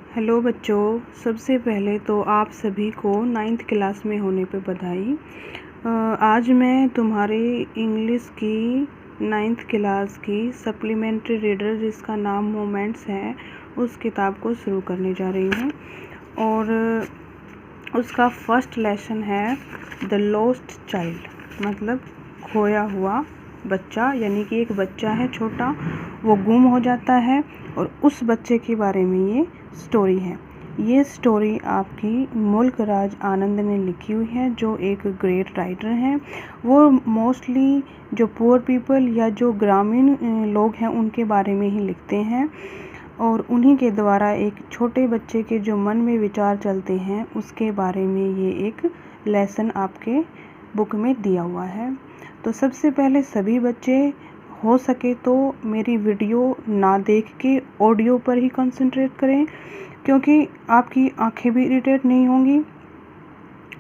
Hello बच्चों, सबसे पहले तो आप सभी को 9th क्लास में होने पे बधाई। आज मैं तुम्हारी इंग्लिश की 9th क्लास की सप्लीमेंट्री रीडर जिसका नाम मोमेंट्स है उस किताब को शुरू करने जा रही हूँ और उसका फर्स्ट लेसन है द लॉस्ट चाइल्ड, मतलब खोया हुआ बच्चा। यानी कि एक बच्चा है छोटा, वो गुम हो जाता है और उस बच्चे के बारे में ये स्टोरी है। ये स्टोरी आपकी मुल्क राज आनंद ने लिखी हुई है, जो एक ग्रेट राइटर हैं। वो मोस्टली जो पुअर पीपल या जो ग्रामीण लोग हैं उनके बारे में ही लिखते हैं और उन्हीं के द्वारा एक छोटे बच्चे के जो मन में विचार चलते हैं उसके बारे में ये एक लेसन आपके बुक में दिया हुआ है। तो सबसे पहले सभी बच्चे हो सके तो मेरी वीडियो ना देख के ऑडियो पर ही कंसंट्रेट करें, क्योंकि आपकी आंखें भी इरिटेट नहीं होंगी,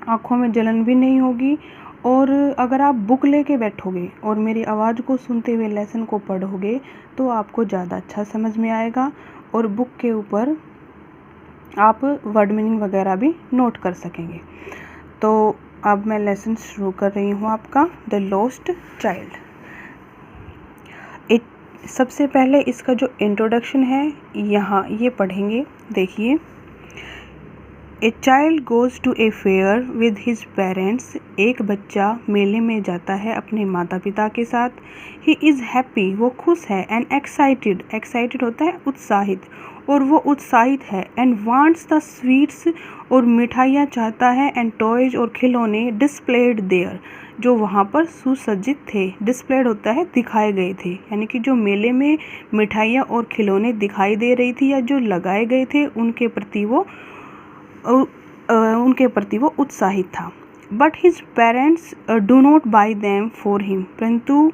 आँखों में जलन भी नहीं होगी। और अगर आप बुक लेके बैठोगे और मेरी आवाज़ को सुनते हुए लेसन को पढ़ोगे तो आपको ज़्यादा अच्छा समझ में आएगा और बुक के ऊपर आप वर्ड मीनिंग वगैरह भी नोट कर सकेंगे। तो अब मैं लेसन शुरू कर रही हूँ आपका द लॉस्ट चाइल्ड। सबसे पहले इसका जो इंट्रोडक्शन है यहाँ ये पढ़ेंगे। देखिए, a child goes to a fair with his parents. एक बच्चा मेले में जाता है अपने माता पिता के साथ। ही इज़ हैप्पी, वो खुश है। एंड एक्साइटेड, एक्साइटेड होता है उत्साहित, और वो उत्साहित है। एंड वांट्स द स्वीट्स, और मिठाइयाँ चाहता है। एंड टॉयज, और खिलौने। डिस्प्लेड देयर, जो वहाँ पर सुसज्जित थे। डिस्प्लेड होता है दिखाए गए थे, यानी कि जो मेले में मिठाइयाँ और खिलौने दिखाई दे रही थी या जो लगाए गए थे उनके प्रति वो उत्साहित था। But his parents do not by them for him, परंतु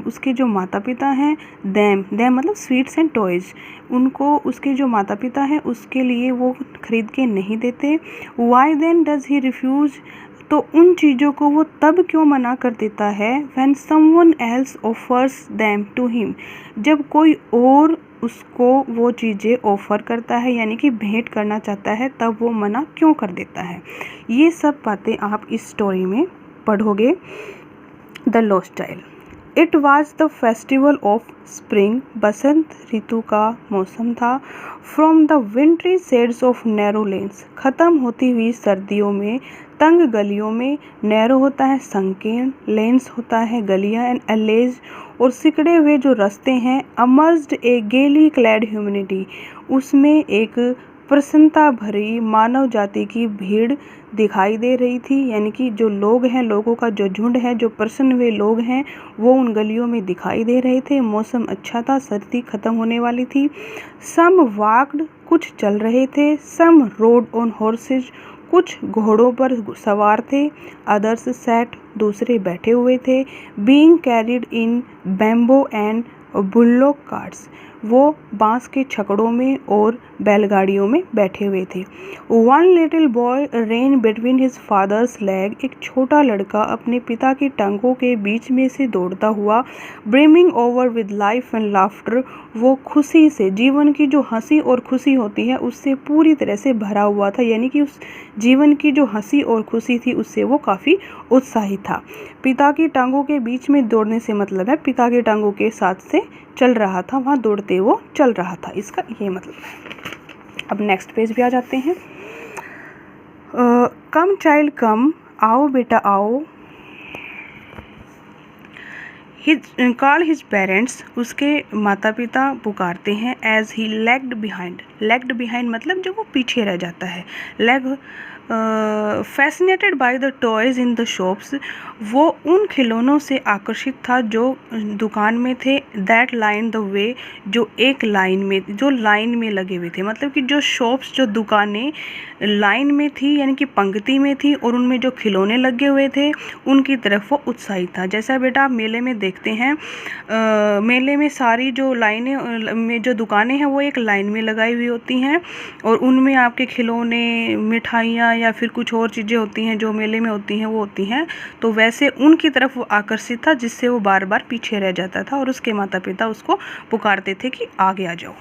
उसके जो माता पिता हैं, दैम मतलब स्वीट्स एंड टॉयज, उनको उसके जो माता पिता हैं उसके लिए वो खरीद के नहीं देते। Why then does he refuse, तो उन चीज़ों को वो तब क्यों मना कर देता है। When someone else offers them to him, जब कोई और उसको वो चीज़ें ऑफ़र करता है यानी कि भेंट करना चाहता है, तब वो मना क्यों कर देता है। ये सब बातें आप इस स्टोरी में पढ़ोगे। The lost child. It was the festival of spring, बसंत ऋतु का मौसम था। From the wintry shades of narrow lanes, ख़त्म होती हुई सर्दियों में तंग गलियों में। नैरो होता है संकीर्ण, लेन्स होता है गलियां, एंड एलेज, और सिकड़े हुए जो रास्ते हैं। अमर्ज्ड ए गेली क्लैड ह्यूमनिटी, उसमें एक प्रसन्नता भरी मानव जाति की भीड़ दिखाई दे रही थी, यानी कि जो लोग हैं, लोगों का जो झुंड है, जो प्रसन्न हुए लोग हैं वो उन गलियों में दिखाई दे रहे थे। मौसम अच्छा था, सर्दी ख़त्म होने वाली थी। सम वॉक्ड, कुछ चल रहे थे। सम रोड ऑन हॉर्सेज, कुछ घोड़ों पर सवार थे। अदर्स सैट, दूसरे बैठे हुए थे। Being carried in bamboo and bullock carts, वो बांस के छकड़ों में और बैलगाड़ियों में बैठे हुए थे। One little boy rain between his father's leg, एक छोटा लड़का अपने पिता की टांगों के बीच में से दौड़ता हुआ। Brimming over with life and laughter, वो खुशी से, जीवन की जो हंसी और खुशी होती है उससे पूरी तरह से भरा हुआ था, यानी कि उस जीवन की जो हंसी और खुशी थी उससे वो काफ़ी उत्साहित था। पिता की टांगों के बीच में दौड़ने से मतलब है पिता की टांगों के साथ से चल रहा था, वहाँ दौड़ते वो चल रहा था, इसका ये मतलब है। अब नेक्स्ट पेज पे आ जाते हैं। कम चाइल्ड कम, आओ बेटा आओ। कॉल हिज पेरेंट्स, उसके माता पिता पुकारते हैं। As he lagged behind, lagged behind मतलब जो वो पीछे रह जाता है। Lag, fascinated by the toys in the shops, वो उन खिलौनों से आकर्षित था जो दुकान में थे। दैट लाइन द वे, जो एक लाइन में, जो लाइन में लगे हुए थे, मतलब कि जो शॉप्स, जो दुकानें लाइन में थी यानी कि पंक्ति में थी और उनमें जो खिलौने लगे हुए थे उनकी तरफ वो उत्साहित था। जैसा बेटा आप मेले में देखते हैं, मेले में सारी जो लाइनें में जो दुकानें हैं वो एक लाइन में लगाई हुई होती हैं और उनमें आपके खिलौने, मिठाइयाँ या फिर कुछ और चीज़ें होती हैं जो मेले में होती हैं वो होती हैं। तो वैसे उनकी तरफ वो आकर्षित था जिससे वो बार बार पीछे रह जाता था और उसके माता पिता उसको पुकारते थे कि आगे आ जाओ।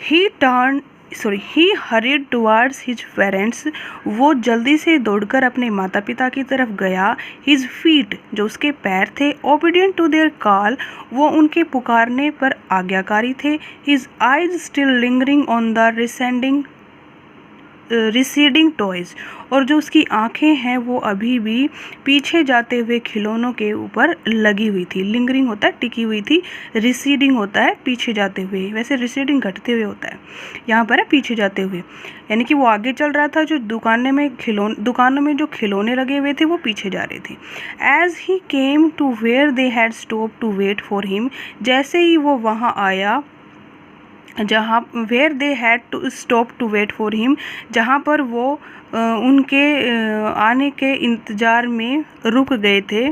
ही टर्न ही हरीड टुवार्ड्स हिज पेरेंट्स, वो जल्दी से दौड़कर अपने माता पिता की तरफ गया। हिज फीट, जो उसके पैर थे, ओबीडियंट टू देयर कॉल, वो उनके पुकारने पर आज्ञाकारी थे। His eyes still lingering on the receding toys, और जो उसकी आंखें हैं वो अभी भी पीछे जाते हुए खिलौनों के ऊपर लगी हुई थी। लिंगरिंग होता है टिकी हुई थी, रिसीडिंग होता है पीछे जाते हुए, वैसे रिसीडिंग घटते हुए होता है, यहाँ पर है पीछे जाते हुए, यानी कि वो आगे चल रहा था, जो दुकानों में जो खिलौने लगे हुए थे वो पीछे जा रहे थे। As he came to where they had stop to wait for him, जैसे ही वो वहाँ आया जहाँ where they had to stop to wait for him, जहाँ पर वो उनके आने के इंतज़ार में रुक गए थे।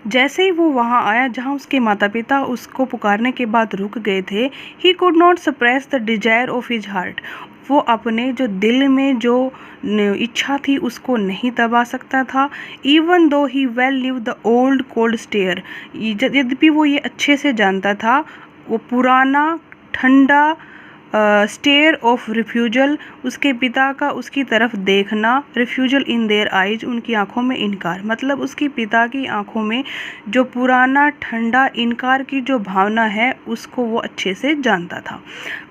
जैसे ही वो वहाँ आया जहाँ उसके माता पिता उसको पुकारने के बाद रुक गए थे, he could not suppress the desire of his heart, वो अपने जो दिल में जो इच्छा थी उसको नहीं दबा सकता था। Even though he well live the old cold stare, यद्यपि वो ये अच्छे से जानता था, वो पुराना ठंडा स्टेयर ऑफ रिफ्यूजल, उसके पिता का उसकी तरफ देखना, रिफ्यूजल इन देयर आइज, उनकी आंखों में इनकार, मतलब उसके पिता की आंखों में जो पुराना ठंडा इनकार की जो भावना है उसको वो अच्छे से जानता था।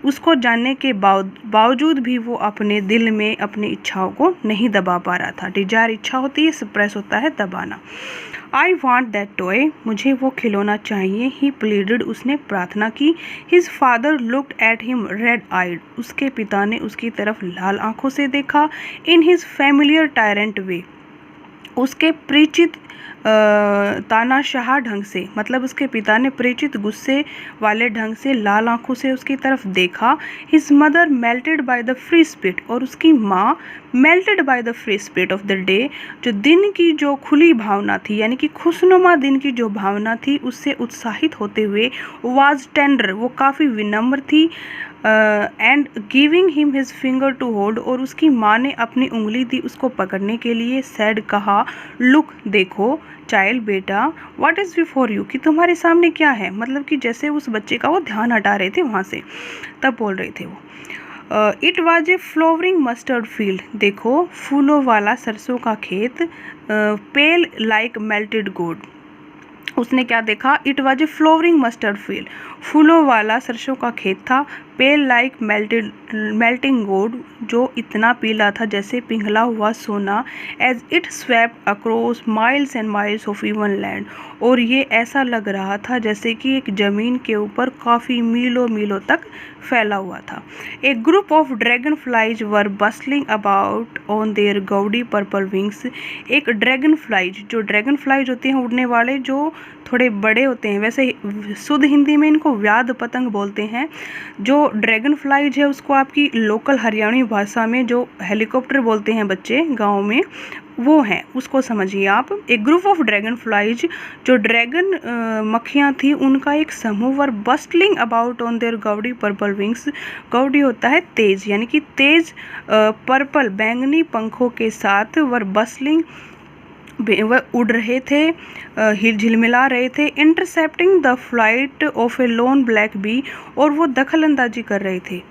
उसको जानने के बावजूद भी वो अपने दिल में अपनी इच्छाओं को नहीं दबा पा रहा था। डिजायर इच्छा होती है, सप्रेस होता है दबाना। आई वॉन्ट दैट टॉय, मुझे वो खिलौना चाहिए। ही प्लीडेड, उसने प्रार्थना की। His father looked at him red eyed, उसके पिता ने उसकी तरफ लाल आंखों से देखा। In his familiar tyrant way, उसके परिचित तानाशाह ढंग से, मतलब उसके पिता ने परिचित गुस्से वाले ढंग से लाल आंखों से उसकी तरफ देखा। His mother melted by the free spirit, और उसकी माँ melted by the free spirit of the day, जो दिन की जो खुली भावना थी, यानी कि खुशनुमा दिन की जो भावना थी उससे उत्साहित होते हुए, वाज टेंडर, वो काफ़ी विनम्र थी। And giving him his finger to hold, और उसकी माँ ने अपनी उंगली दी उसको पकड़ने के लिए। सैड, कहा, लुक, देखो, चाइल्ड, बेटा, व्हाट इज़ बिफोर यू, कि तुम्हारे सामने क्या है, मतलब कि जैसे उस बच्चे का वो ध्यान हटा रहे थे वहाँ से, तब बोल रहे थे वो। It was a flowering mustard field, देखो फूलों वाला सरसों का खेत। पेल लाइक मेल्टेड गोल्ड, उसने क्या देखा, it was a flowering mustard field, फूलों वाला सरसों का खेत था। पेल लाइक मेल्टिंग गोल्ड, जो इतना पीला था जैसे पिघला हुआ सोना। As it swept across miles and miles of even land, और ये ऐसा लग रहा था जैसे कि एक ज़मीन के ऊपर काफ़ी मीलों मीलों तक फैला हुआ था। A group of dragonflies were bustling about on their gaudy purple wings, एक ड्रैगन फ्लाइज, जो ड्रैगन फ्लाइज होते हैं उड़ने वाले, जो थोड़े बड़े होते हैं, वैसे शुद्ध हिंदी में इनको व्याध पतंग बोलते हैं। जो ड्रैगन फ्लाइज है उसको आपकी लोकल हरियाणवी भाषा में जो हेलीकॉप्टर बोलते हैं बच्चे गांव में, वो हैं, उसको समझिए आप। एक ग्रुप ऑफ ड्रैगन फ्लाइज, जो ड्रैगन मक्खियाँ थी, उनका एक समूह, were bustling about on their gaudy purple wings, gaudy होता है तेज, यानी कि तेज पर्पल बैंगनी पंखों के साथ, वर बस्टलिंग, वह उड़ रहे थे, झिलमिला रहे थे। Intercepting the flight of a lone black bee, और वो दखलंदाजी कर रहे थे,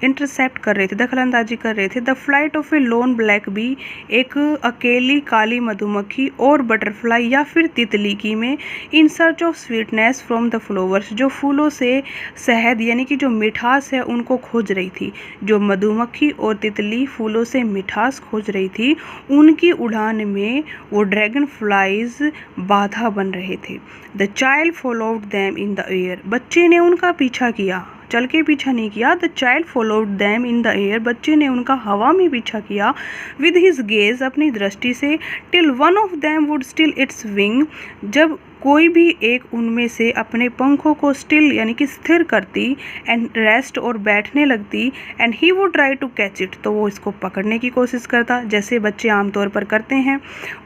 इंटरसेप्ट कर रहे थे, दखलंदाजी कर रहे थे। The flight of a lone black bee, एक अकेली काली मधुमक्खी और बटरफ्लाई या फिर तितली की में, in search of sweetness from the flowers, जो फूलों से शहद यानी कि जो मिठास है उनको खोज रही थी। जो मधुमक्खी और तितली फूलों से मिठास खोज रही थी, उनकी उड़ान में वो ड्रैगन फ्लाइज बाधा बन रहे थे। The child followed them in the air, बच्चे ने उनका पीछा किया, चल के पीछा नहीं किया। The child followed them in the air, बच्चे ने उनका हवा में पीछा किया। विद हिज गेज, अपनी दृष्टि से। Till one of them would still it's wing, जब कोई भी एक उनमें से अपने पंखों को स्टिल यानी कि स्थिर करती, एंड रेस्ट और बैठने लगती, and he would try to catch it, तो वो इसको पकड़ने की कोशिश करता जैसे बच्चे आमतौर पर करते हैं।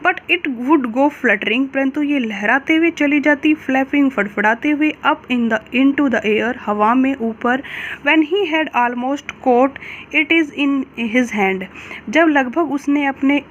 But it would go fluttering, परंतु ये लहराते हुए चली जाती, फ्लैपिंग फड़फड़ाते हुए, up into the air, हवा में ऊपर। When he had almost caught it is in his hand, जब लगभग उसने अपने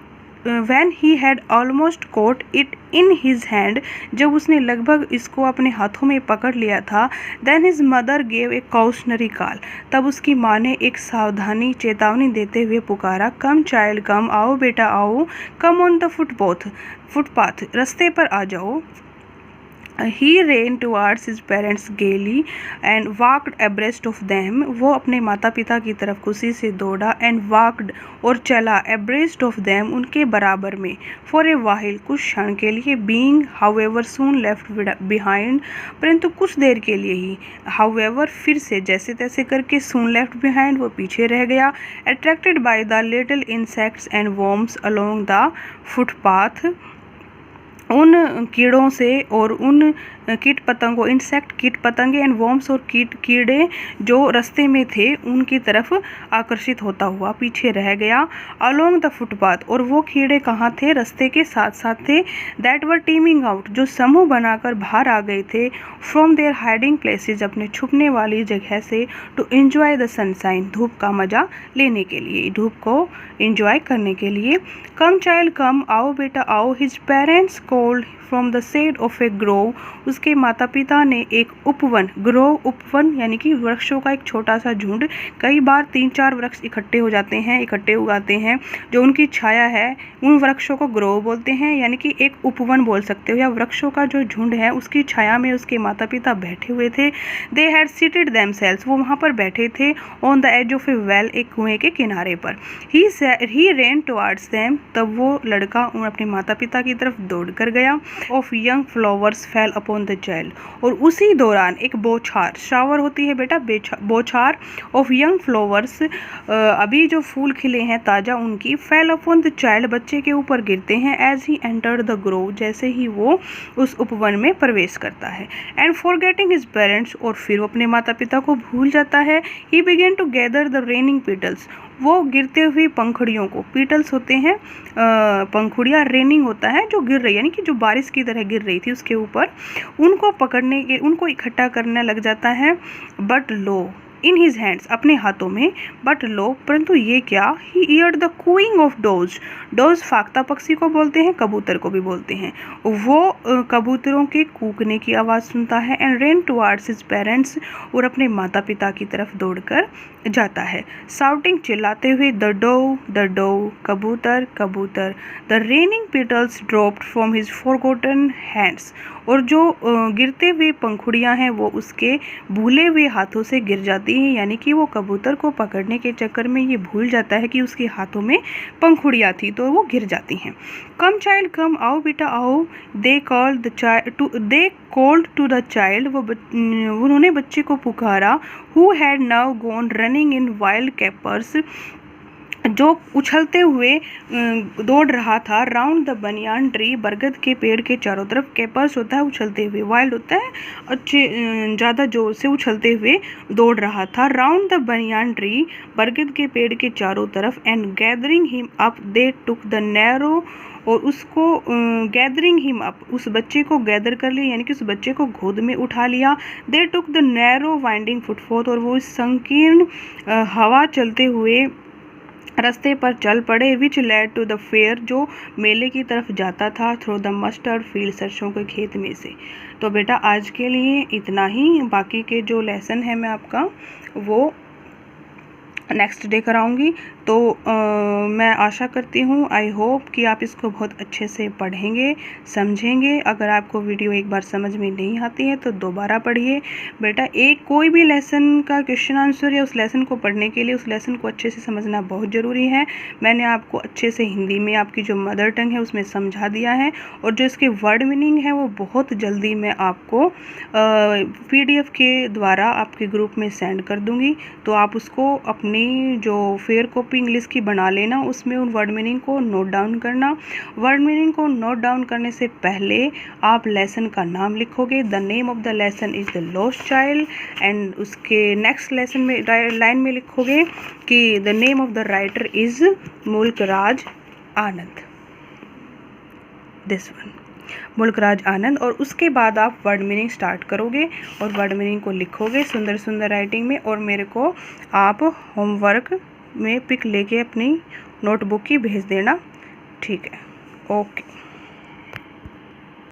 when he had almost caught it in his hand, जब उसने लगभग इसको अपने हाथों में पकड़ लिया था, then his mother gave a cautionary call, तब उसकी माँ ने एक सावधानी चेतावनी देते हुए पुकारा, come child come, आओ बेटा आओ, come on the footpath, रास्ते पर आ जाओ। He ran towards his parents gaily and walked abreast of them, वो अपने माता पिता की तरफ खुशी से दौड़ा, and walked और चला abreast of them, उनके बराबर में, for a while कुछ क्षण के लिए, being however soon left behind, परंतु कुछ देर के लिए ही, however फिर से जैसे तैसे करके, soon left behind वो पीछे रह गया, attracted by the little insects and worms along the footpath, उन कीड़ों से और उन कीट पतंगों, इंसेक्ट कीट पतंगे एंड वॉर्म्स और कीड़े जो रास्ते में थे उनकी तरफ आकर्षित होता हुआ पीछे रह गया। अलोंग द फुटपाथ, और वो कीड़े कहाँ थे? रास्ते के साथ साथ थे। दैट वर टीमिंग आउट, जो समूह बनाकर बाहर आ गए थे, फ्रॉम देयर हाइडिंग प्लेसेस, अपने छुपने वाली जगह से, टू एंजॉय द सनशाइन, धूप का मज़ा लेने के लिए, धूप को एंजॉय करने के लिए। कम चाइल्ड कम, आओ बेटा आओ। His parents called from the shade of a grove, उसके माता पिता ने एक उपवन, ग्रोव उपवन यानी कि वृक्षों का एक छोटा सा झुंड, कई बार 3-4 वृक्ष इकट्ठे हो जाते हैं, इकट्ठे उगाते हैं, जो उनकी छाया है उन वृक्षों को ग्रोव बोलते हैं, यानी कि एक उपवन बोल सकते हो, या वृक्षों का जो झुंड है उसकी छाया में उसके माता पिता बैठे हुए थे। दे हैड सीटेड देमसेल्व्स, वो वहाँ पर बैठे थे, on the edge of a well, एक कुएं के किनारे पर। ही रेन टुवर्ड्स देम, तब वो लड़का अपने माता पिता की तरफ दौड़ कर गया। Of young flowers fail upon the child, और उसी दौरान एक बौछार, शावर होती है बेटा, बौछार ऑफ यंग फ्लावर्स, अभी जो फूल खिले हैं ताज़ा उनकी, फेल अपॉन द चाइल्ड, बच्चे के ऊपर गिरते हैं, as he entered the grove, जैसे ही वो उस उपवन में प्रवेश करता है। एंड फॉरगेटिंग हिज पेरेंट्स, और फिर वो अपने माता पिता को भूल जाता है। He began to gather the raining petals, वो गिरते हुए पंखुड़ियों को, पीटल्स होते हैं पंखुड़ियाँ, रेनिंग होता है जो गिर रही, यानी कि जो बारिश की तरह गिर रही थी उसके ऊपर, उनको पकड़ने के, उनको इकट्ठा करने लग जाता है। But lo, in his hands, अपने हाथों में, बट लो, परंतु ये क्या, he heard the cooing of doves, doves फाख्ता पक्षी को बोलते हैं, कबूतर को भी बोलते हैं, वो कबूतरों के कूकने की आवाज़ सुनता है। And rain towards his parents, और अपने माता पिता की तरफ दौड़कर जाता है, साउटिंग, चिल्लाते हुए, द डो, कबूतर कबूतर। The raining petals dropped from his forgotten hands, और जो गिरते हुए पंखुड़ियाँ हैं वो उसके भूले हुए हाथों से गिर जाती हैं, यानी कि वो कबूतर को पकड़ने के चक्कर में ये भूल जाता है कि उसके हाथों में पंखुड़ियाँ थी, तो वो गिर जाती हैं। कम चाइल्ड कम, आओ बेटा आओ। They called to the child, उन्होंने बच्चे को पुकारा, who had now gone running in wild capers, जो उछलते हुए दौड़ रहा था, राउंड द बनियान ट्री, बरगद के पेड़ के चारों तरफ, कैपर्स होता है उछलते हुए, वाइल्ड होता है अच्छे ज़्यादा जोर से उछलते हुए दौड़ रहा था, राउंड द बनियान ट्री, बरगद के पेड़ के चारों तरफ। And gathering him up they took the narrow, और उसको गैदरिंग हिम अप, उस बच्चे को गैदर कर लिया, यानी कि उस बच्चे को गोद में उठा लिया। They took the narrow winding footpath, और वो इस संकीर्ण हवा चलते हुए रास्ते पर चल पड़े, which led to the fair, जो मेले की तरफ जाता था, थ्रू द मस्टर्ड फील्ड, सरसों के खेत में से। तो बेटा आज के लिए इतना ही, बाकी के जो लेसन है मैं आपका वो नेक्स्ट डे कराऊंगी। तो मैं आशा करती हूँ, आई होप कि आप इसको बहुत अच्छे से पढ़ेंगे, समझेंगे। अगर आपको वीडियो एक बार समझ में नहीं आती है तो दोबारा पढ़िए। बेटा एक कोई भी लेसन का क्वेश्चन आंसर या उस लेसन को पढ़ने के लिए उस लेसन को अच्छे से समझना बहुत ज़रूरी है। मैंने आपको अच्छे से हिंदी में आपकी जो मदर टंग है उसमें समझा दिया है, और जो इसके वर्ड मीनिंग है वो बहुत जल्दी मैं आपको PDF के द्वारा आपके ग्रुप में सेंड कर दूँगी। तो आप उसको अपनी जो फेयर कॉपी इंग्लिश की बना लेना, उसमें उन वर्ड मीनिंग को नोट डाउन करना। वर्ड मीनिंग को नोट डाउन करने से पहले आप लेसन का नाम लिखोगे, the name of the lesson is the lost child, and उसके नेक्स्ट लेसन में लाइन में लिखोगे कि the name of the writer is Mulk Raj Anand, this one, Mulk Raj Anand. और उसके बाद आप वर्ड मीनिंग स्टार्ट करोगे और वर्ड मीनिंग को लिखोगे सुंदर सुंदर राइटिंग में, और मेरे को आप होमवर्क में पिक लेके अपनी नोटबुक की भेज देना। ठीक है, ओके।